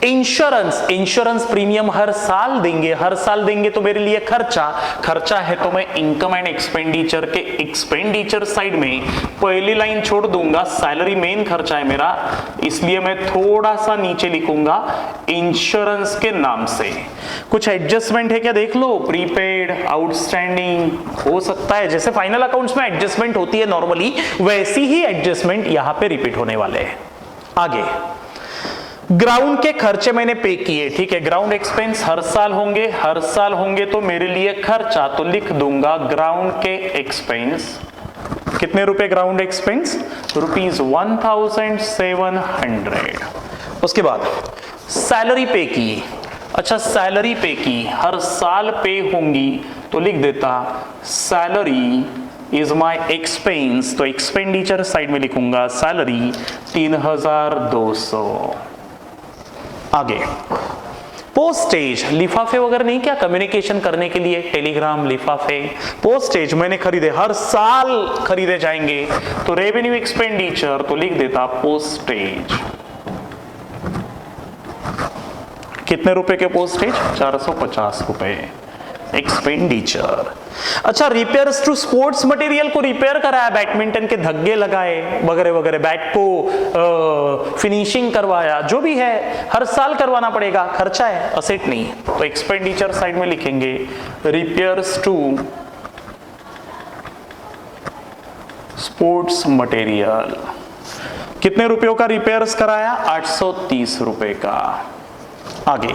इंश्योरेंस, इंश्योरेंस प्रीमियम हर साल देंगे, हर साल देंगे तो मेरे लिए खर्चा, खर्चा है तो मैं इनकम एंड एक्सपेंडिचर के एक्सपेंडिचर साइड में पहली लाइन छोड़ दूंगा, सैलरी मेन खर्चा है मेरा, इसलिए मैं थोड़ा सा नीचे लिखूंगा इंश्योरेंस के नाम से। कुछ एडजस्टमेंट है क्या देख लो, प्रीपेड, आउटस्टैंडिंग हो सकता है, जैसे फाइनल अकाउंट्स में एडजस्टमेंट होती है नॉर्मली, वैसी ही एडजस्टमेंट यहां पे रिपीट होने वाले हैं। आगे ग्राउंड के खर्चे मैंने पे किए, ठीक है, ग्राउंड एक्सपेंस हर साल होंगे, हर साल होंगे तो मेरे लिए खर्चा, तो लिख दूंगा ग्राउंड के एक्सपेंस। कितने रुपए ग्राउंड एक्सपेंस? ₹1,700। उसके बाद सैलरी पे की, अच्छा सैलरी पे की, हर साल पे होंगी तो लिख देता सैलरी इज माय एक्सपेंस, तो एक्सपेंडिचर साइड में लिखूंगा सैलरी 3,200। आगे पोस्टेज, लिफाफे वगैरह नहीं क्या, कम्युनिकेशन करने के लिए टेलीग्राम, लिफाफे, पोस्टेज मैंने खरीदे, हर साल खरीदे जाएंगे तो रेवेन्यू एक्सपेंडिचर, तो लिख देता पोस्टेज। कितने रुपए के पोस्टेज? 450 रुपए एक्सपेंडिचर। अच्छा रिपेयर्स टू स्पोर्ट्स मटेरियल को रिपेयर कराया, बैडमिंटन के धग्गे लगाए वगैरह वगैरह, बैट को फिनिशिंग करवाया, जो भी है हर साल करवाना पड़ेगा, खर्चा है, असेट नहीं, तो एक्सपेंडिचर साइड में लिखेंगे रिपेयर्स टू स्पोर्ट्स मटेरियल। कितने रुपयों का रिपेयर्स कराया? 830 रुपए का। आगे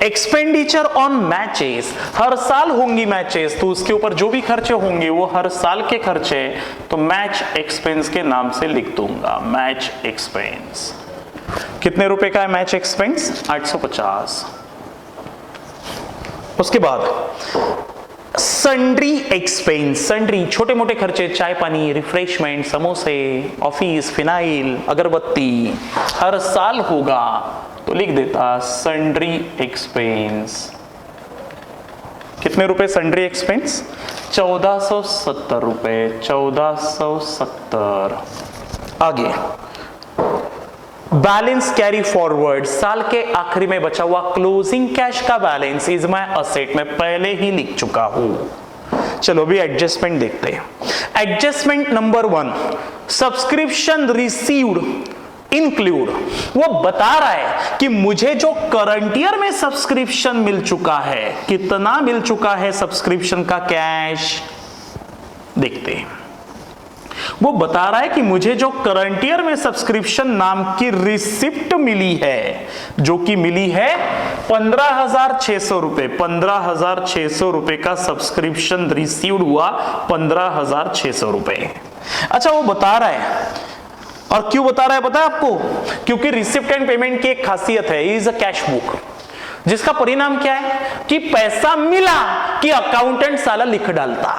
एक्सपेंडिचर ऑन मैचेस, हर साल होंगी मैचेस तो उसके ऊपर जो भी खर्चे होंगे वो हर साल के खर्चे, तो मैच एक्सपेंस के नाम से लिख दूंगा मैच एक्सपेंस। कितने रुपए का है मैच एक्सपेंस? 850। उसके बाद सन्ड्री एक्सपेंस, सन्ड्री छोटे मोटे खर्चे, चाय पानी, रिफ्रेशमेंट, समोसे, ऑफिस, फिनाइल, अगरबत्ती, हर साल होगा तो लिख देता सन्ड्री एक्सपेंस। कितने रुपए सन्ड्री एक्सपेंस? 1470 रुपए, 1470। आगे बैलेंस कैरी फॉरवर्ड, साल के आखिरी में बचा हुआ क्लोजिंग कैश का बैलेंस इज माय असेट, मैं पहले ही लिख चुका हूं। चलो अभी एडजस्टमेंट देखते हैं। Adjustment number 1, subscription received include, वो बता रहा है कि मुझे जो करंट ईयर में सब्सक्रिप्शन मिल चुका है, कितना मिल चुका है सब्सक्रिप्शन का कैश, देखते हैं। वो बता रहा है कि मुझे जो करंट ईयर में सब्सक्रिप्शन नाम की रिसिप्ट मिली है, जो कि मिली है 15,600 रुपए, 15,600 रुपए का सब्सक्रिप्शन रिसीव्ड हुआ, 15,600 रुपए। अच्छा वो बता रहा है, और क्यों बता रहा है पता है आपको? क्योंकि रिसिप्ट एंड पेमेंट की एक खासियत है, इज अ कैश बुक, जिसका परिणाम क्या है कि पैसा मिला कि अकाउंटेंट साला लिख डालता,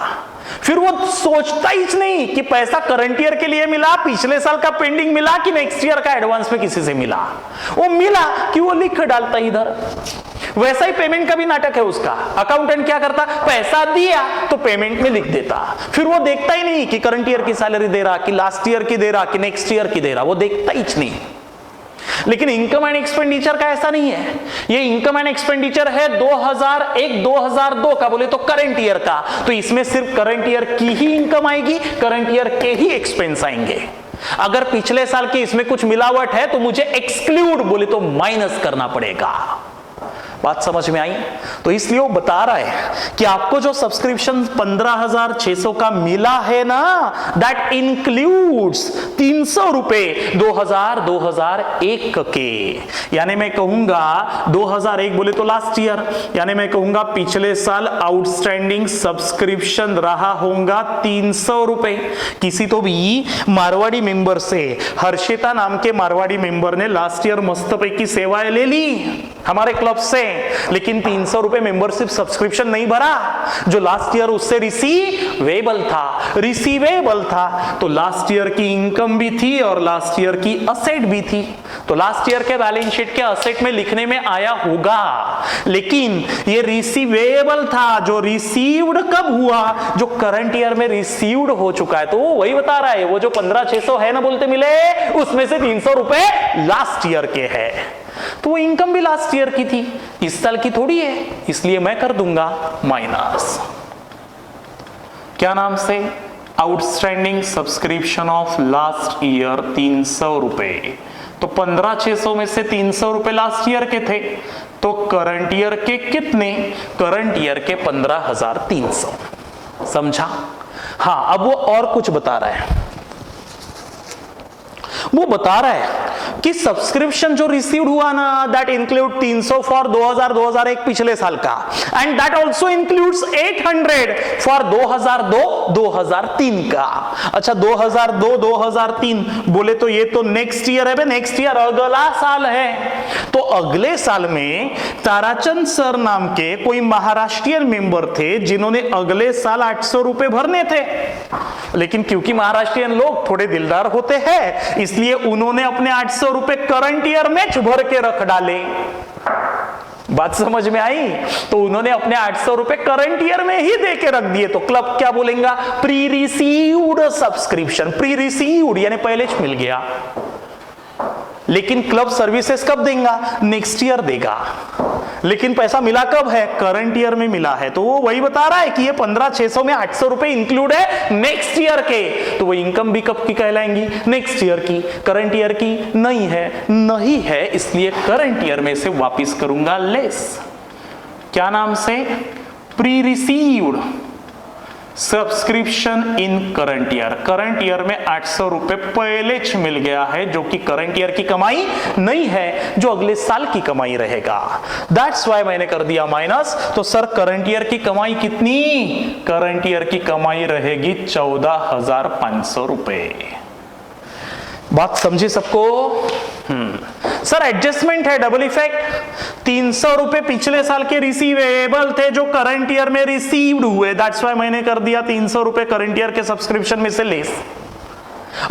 फिर वो सोचता ही नहीं कि पैसा करंट ईयर के लिए मिला, पिछले साल का पेंडिंग मिला कि नेक्स्ट ईयर का एडवांस में किसी से मिला, वो मिला कि वो लिख डालता इधर। वैसा ही पेमेंट का भी नाटक है उसका। अकाउंटेंट क्या करता, पैसा दिया तो पेमेंट में लिख देता, फिर वो देखता ही नहीं कि करंट ईयर की सैलरी दे रहा, कि लास्ट ईयर की दे रहा, कि नेक्स्ट ईयर की दे रहा, वो देखता ही नहीं। लेकिन इनकम एंड एक्सपेंडिचर का ऐसा नहीं है, ये इनकम एंड एक्सपेंडिचर है 2001-2002 का, बोले तो करंट ईयर का, तो इसमें सिर्फ करंट ईयर की ही इनकम आएगी, करंट ईयर के ही एक्सपेंस आएंगे। अगर पिछले साल की इसमें कुछ मिलावट है तो मुझे एक्सक्लूड बोले तो माइनस करना पड़ेगा। बात समझ में आई? तो इसलिए वो बता रहा है कि आपको जो सब्सक्रिप्शन 15,600 का मिला है ना, दैट इंक्लूड्स 300 रुपए 2001 के, यानी मैं कहूंगा 2001 बोले तो लास्ट ईयर, यानी मैं कहूंगा पिछले साल आउटस्टैंडिंग सब्सक्रिप्शन रहा होगा 300 रुपए। किसी तो भी मारवाड़ी मेंबर से, हर्षिता नाम के मारवाड़ी मेंबर ने लास्ट ईयर मस्त पैकी सेवाएं ले ली हमारे क्लब से, लेकिन 300 रुपए मेंबरशिप सब्सक्रिप्शन नहीं भरा जो लास्ट ईयर उससे रिसीवेबल था। तो लास्ट ईयर की इनकम भी थी और लास्ट ईयर की असेट भी थी। तो लास्ट ईयर के बैलेंस शीट के असेट में लिखने में आया होगा, लेकिन ये रिसीवेबल था जो रिसीव्ड कब हुआ, जो करंट ईयर में रिसीव्ड हो चुका है। तो वो वही बता रहा है, वो जो 15,600 है ना बोलते मिले, उसमें से 300 रुपए लास्ट ईयर के है। तो वो इनकम भी लास्ट ईयर की थी, इस साल की थोड़ी है, इसलिए मैं कर दूंगा माइनस। क्या नाम से? Outstanding subscription of last year 300 रुपए। तो 15,600 में से 300 रुपए लास्ट ईयर के थे, तो करंट ईयर के कितने? करंट ईयर के 15,300। समझा? हाँ, अब वो और कुछ बता रहा है। वो बता रहा है कि सब्सक्रिप्शन जो रिसीव्ड हुआ ना, दैट इंक्लूड 300 फॉर 2001 पिछले साल का, and that also includes 800 for 2003 का। अच्छा, 2003 बोले तो ये तो नेक्स्ट ईयर है, नेक्स्ट ईयर अगला साल है। तो अगले साल में ताराचंद सर नाम के कोई महाराष्ट्रियन मेंबर थे जिन्होंने अगले साल 800 रुपए भरने थे, लेकिन क्योंकि महाराष्ट्रियन लोग थोड़े दिलदार होते हैं, इसलिए उन्होंने अपने 800 रुपए करंट ईयर में भर के रख डाले। बात समझ में आई? तो उन्होंने अपने 800 रुपए करंट ईयर में ही दे के रख दिए। तो क्लब क्या बोलेगा? Pre received subscription. Pre received यानी पहले मिल गया, लेकिन क्लब सर्विसेज कब देगा? नेक्स्ट ईयर देगा। लेकिन पैसा मिला कब है? करंट ईयर में मिला है। तो वो वही बता रहा है कि ये 15,600 में 800 रुपए इंक्लूड है नेक्स्ट ईयर के। तो वो इनकम भी कब की कहलाएंगी? नेक्स्ट ईयर की। करंट ईयर की नहीं है, इसलिए करंट ईयर में से वापिस करूंगा लेस। क्या नाम से? Pre received subscription in current year. Current year में 800 रुपए पहले मिल गया है, जो कि करंट ईयर की कमाई नहीं है, जो अगले साल की कमाई रहेगा। दैट्स वाई मैंने कर दिया माइनस। तो सर करंट ईयर की कमाई कितनी? करंट ईयर की कमाई रहेगी 14,500 रुपए। बात समझे सबको? सर एडजस्टमेंट है, डबल इफेक्ट। 300 रुपए पिछले साल के रिसीवेबल थे जो करंट ईयर में रिसीव्ड हुए, दैट्स वाई मैंने कर दिया 300 रुपए करंट ईयर के सब्सक्रिप्शन में से लेस।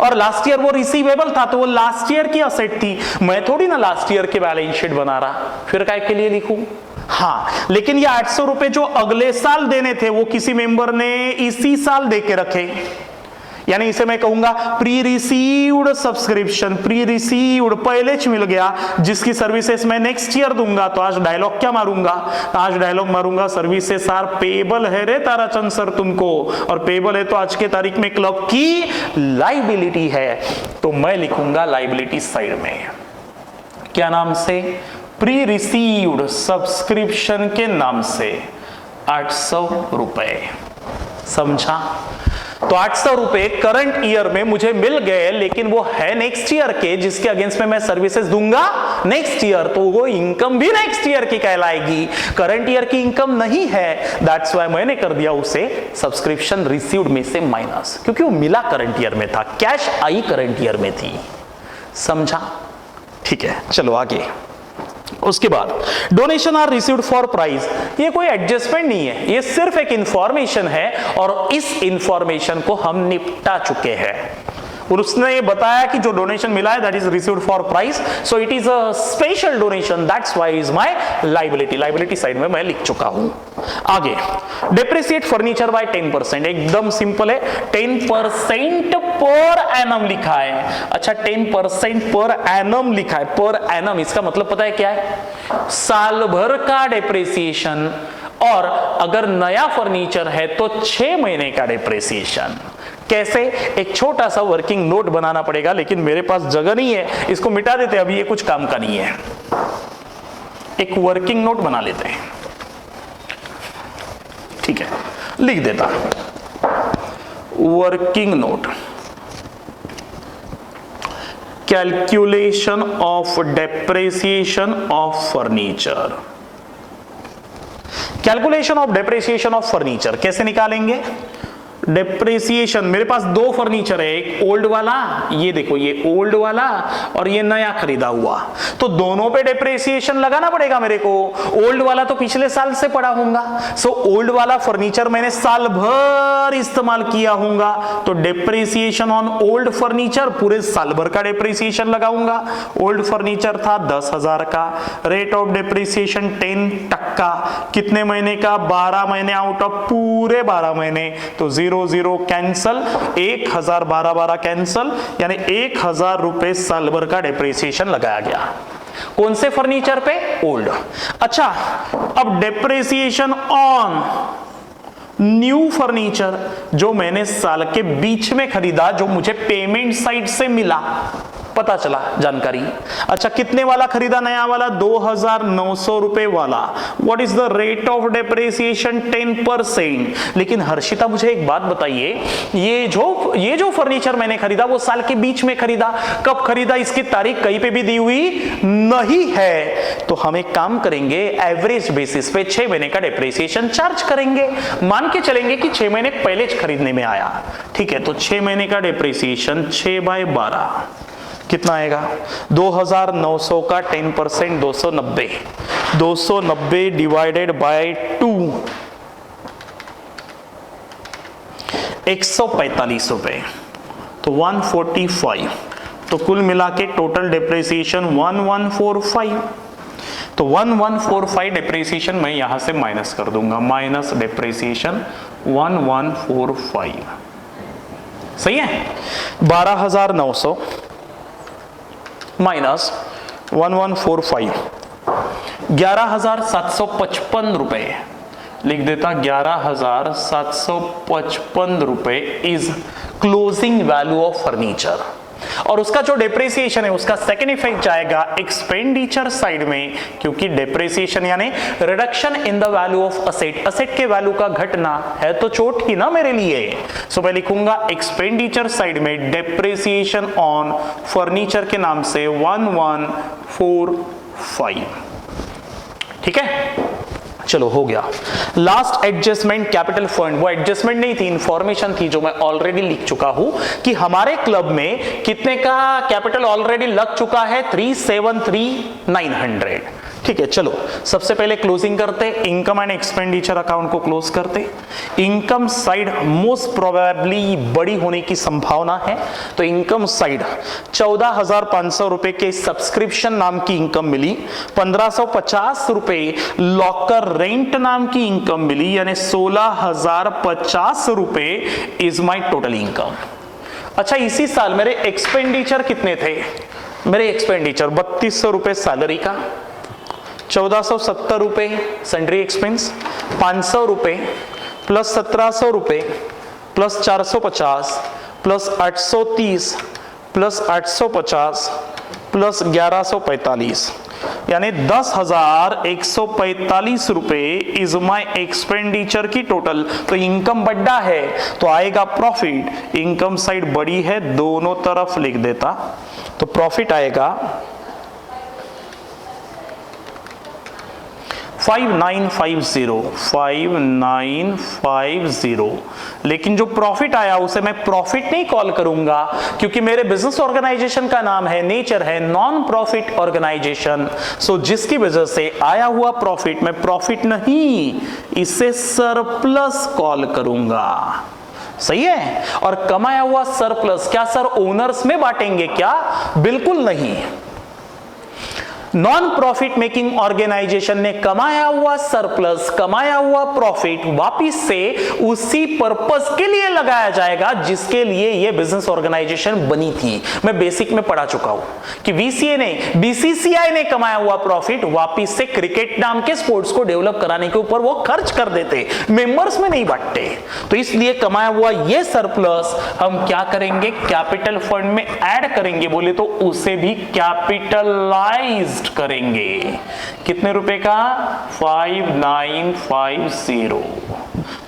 और लास्ट ईयर वो रिसीवेबल था तो वो लास्ट ईयर की असेट थी, मैं थोड़ी ना लास्ट ईयर के बैलेंस शीट बना रहा, फिर काय के लिए लिखूं? हाँ, लेकिन ये 800 रुपए जो अगले साल देने थे वो किसी मेंबर ने इसी साल दे के रखे, यानी इसे मैं कहूंगा pre received subscription. Pre received पहले मिल गया, जिसकी सर्विसेज मैं नेक्स्ट ईयर दूंगा। तो आज डायलॉग क्या मारूंगा? आज डायलॉग मारूंगा सर्विसेज आर पेबल है रे ताराचंद सर तुमको, और पेबल है तो आज के तारीख में क्लब की लाइबिलिटी है, तो मैं लिखूंगा लाइबिलिटी साइड में। क्या नाम से? प्री रिसीव्ड सब्सक्रिप्शन के नाम से 800 रुपए। समझा? तो 800 रुपए करंट ईयर में मुझे मिल गए, लेकिन वो है नेक्स्ट ईयर के, जिसके अगेंस्ट में मैं सर्विसेज दूंगा नेक्स्ट ईयर, तो वो इनकम भी नेक्स्ट ईयर की कहलाएगी, करंट ईयर की इनकम नहीं है। दैट्स व्हाई मैंने कर दिया उसे सब्सक्रिप्शन रिसीव्ड में से माइनस, क्योंकि वो मिला करंट ईयर में था, कैश आई करंट ईयर में थी। समझा? ठीक है, चलो आगे। उसके बाद donation are received for price. ये कोई एडजस्टमेंट नहीं है, ये सिर्फ एक इंफॉर्मेशन है, और इस इंफॉर्मेशन को हम निपटा चुके हैं। और उसने ये बताया कि जो डोनेशन मिला है that is received for price, so it is a special donation, that's why is my liability. Liability side में मैं लिख चुका हूं। आगे, डेप्रिसिएट फर्नीचर बाय 10%। एकदम सिंपल है, 10% पर एनम लिखा है। अच्छा, 10% पर एनम लिखा है, पर एनम, इसका मतलब पता है क्या है? साल भर का डेप्रिसिएशन, और अगर नया फर्नीचर है तो 6 महीने का डेप्रिसिएशन। कैसे? एक छोटा सा वर्किंग नोट बनाना पड़ेगा, लेकिन मेरे पास जगह नहीं है, इसको मिटा देते, अभी ये कुछ काम का नहीं है। एक वर्किंग नोट बना लेते हैं, ठीक है, लिख देता working note, calculation of depreciation of furniture. Calculation of depreciation of furniture कैसे निकालेंगे? डेप्रिसिएशन, मेरे पास दो फर्नीचर है, एक ओल्ड वाला, ये देखो ये ओल्ड वाला और ये नया खरीदा हुआ, तो दोनों पे डेप्रिसिएशन लगाना पड़ेगा मेरे को। ओल्ड वाला तो पिछले साल से पड़ा होगा, सो ओल्ड वाला फर्नीचर मैंने साल भर इस्तेमाल किया होगा, तो डेप्रिसिएशन ऑन ओल्ड फर्नीचर पूरे साल भर का डेप्रिसिएशन लगाऊंगा। ओल्ड फर्नीचर था 10,000 का, रेट ऑफ डेप्रिसिएशन 10%, कितने महीने का? 12 महीने आउट ऑफ पूरे 12 महीने, तो 0 0 कैंसल, 1000 12 कैंसल, यानी 1000 रुपए साल भर का डेप्रिसिएशन लगाया गया। कौन से फर्नीचर पे? ओल्ड। अच्छा, अब डेप्रिसिएशन ऑन न्यू फर्नीचर, जो मैंने साल के बीच में खरीदा, जो मुझे पेमेंट साइट से मिला, पता चला जानकारी। अच्छा, कितने वाला खरीदा? नया वाला 2,900 रुपए वाला। What is the rate of depreciation? 10%। लेकिन हर्षिता मुझे एक बात बताइए, ये जो फर्नीचर मैंने खरीदा वो साल के बीच में खरीदा, कब खरीदा इसकी तारीख कहीं पे भी दी हुई नहीं है, तो हम एक काम करेंगे, एवरेज बेसिस पे 6 महीने का डेप्रिसिएशन चार्ज करेंगे। मान के चलेंगे कि 6 महीने पहले खरीदने में आया, ठीक है, तो 6 महीने का डेप्रिसिएशन 6/12 कितना आएगा? 2,900 का 10% 290, 290 डिवाइडेड बाय 2, 145 रुपए, तो 145, तो कुल मिला के टोटल डेप्रिसिएशन 1145, तो 1145 डेप्रिसिएशन मैं यहां से माइनस कर दूंगा, माइनस डेप्रिसिएशन 1145, सही है। 12,900 माइनस 1145, 11,755 रुपए लिख देता, 11,755 रुपए is closing value of furniture. और उसका जो डेप्रिसिएशन है उसका सेकेंड इफेक्ट जाएगा एक्सपेंडिचर साइड में, क्योंकि डेप्रिसिएशन यानी reduction in the value of asset, asset के वैल्यू का घटना है, तो चोट ही ना मेरे लिए। सो मैं लिखूंगा एक्सपेंडिचर साइड में डेप्रिसिएशन ऑन फर्नीचर के नाम से 1145, ठीक है। चलो हो गया। लास्ट एडजस्टमेंट कैपिटल फंड, वो एडजस्टमेंट नहीं थी, इंफॉर्मेशन थी जो मैं ऑलरेडी लिख चुका हूं कि हमारे क्लब में कितने का कैपिटल ऑलरेडी लग चुका है, 373,900, ठीक है। चलो सबसे पहले क्लोजिंग करते, इनकम एंड एक्सपेंडिचर अकाउंट को क्लोज करते। इनकम साइड मोस्ट प्रोबेबली बड़ी होने की संभावना है, तो इनकम साइड 14,500 रुपए के सब्सक्रिप्शन नाम की इनकम मिली, 1,550 रुपए लॉकर रेंट नाम की इनकम मिली, यानी 16,050 रुपए इज माई टोटल इनकम। अच्छा, इसी साल मेरे एक्सपेंडिचर कितने थे? मेरे एक्सपेंडिचर 3,200 रुपए सैलरी का, 1,470 रुपए सैंडरी एक्सपेंस, 500 रुपए प्लस 1,700 रुपए प्लस 450 प्लस 830 प्लस 850 प्लस 1,145, यानी 10,145 रुपए इज माई एक्सपेंडिचर की टोटल। तो इनकम बढ़ा है तो आएगा प्रॉफिट, इनकम साइड बड़ी है, दोनों तरफ लिख देता, तो प्रॉफिट आएगा 5950, लेकिन जो प्रॉफिट आया उसे मैं प्रॉफिट नहीं कॉल करूंगा, क्योंकि मेरे बिजनेस ऑर्गेनाइजेशन का नाम है, नेचर है नॉन प्रॉफिट ऑर्गेनाइजेशन। सो जिसकी वजह से आया हुआ प्रॉफिट मैं प्रॉफिट नहीं, इसे सरप्लस कॉल करूंगा, सही है। और कमाया हुआ सरप्लस क्या सर ओनर्स में बांटेंगे क्या? बिल्कुल नहीं। नॉन प्रॉफिट मेकिंग ऑर्गेनाइजेशन ने कमाया हुआ सरप्लस, कमाया हुआ प्रॉफिट वापिस से उसी पर्पस के लिए लगाया जाएगा जिसके लिए यह बिजनेस ऑर्गेनाइजेशन बनी थी। मैं बेसिक में पढ़ा चुका हूं कि वीसीए ने, बीसीसीआई ने कमाया हुआ प्रॉफिट वापिस से क्रिकेट नाम के स्पोर्ट्स को डेवलप कराने के ऊपर वो खर्च कर देते, मेंबर्स में नहीं बांटते। तो इसलिए कमाया हुआ ये सरप्लस हम क्या करेंगे, कैपिटल फंड में ऐड करेंगे, बोले तो उसे भी कैपिटलाइज्ड करेंगे। कितने रुपए का? 5950।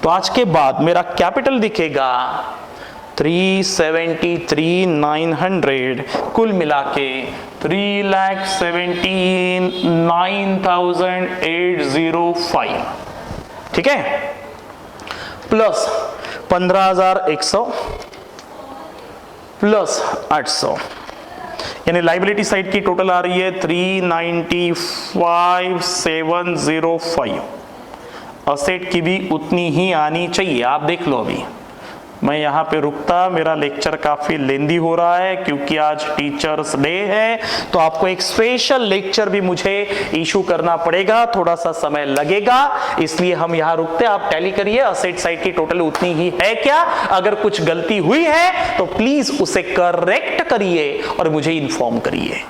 तो आज के बाद मेरा कैपिटल दिखेगा 373,900, कुल मिला के 3,79,805। ठीक है, प्लस 15,100 प्लस 800, यानी लाइबिलिटी साइड की टोटल आ रही है 395,705। असेट की भी उतनी ही आनी चाहिए। आप देख लो, अभी मैं यहाँ पे रुकता, मेरा लेक्चर काफी लेंदी हो रहा है क्योंकि आज टीचर्स डे है, तो आपको एक स्पेशल लेक्चर भी मुझे इशू करना पड़ेगा, थोड़ा सा समय लगेगा, इसलिए हम यहाँ रुकते। आप टैली करिए असेट साइड की टोटल उतनी ही है क्या, अगर कुछ गलती हुई है तो प्लीज उसे करेक्ट करिए और मुझे इन्फॉर्म करिए।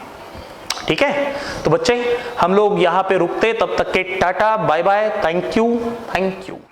ठीक है, तो बच्चे हम लोग यहाँ पे रुकते, तब तक के tata bye bye, thank you.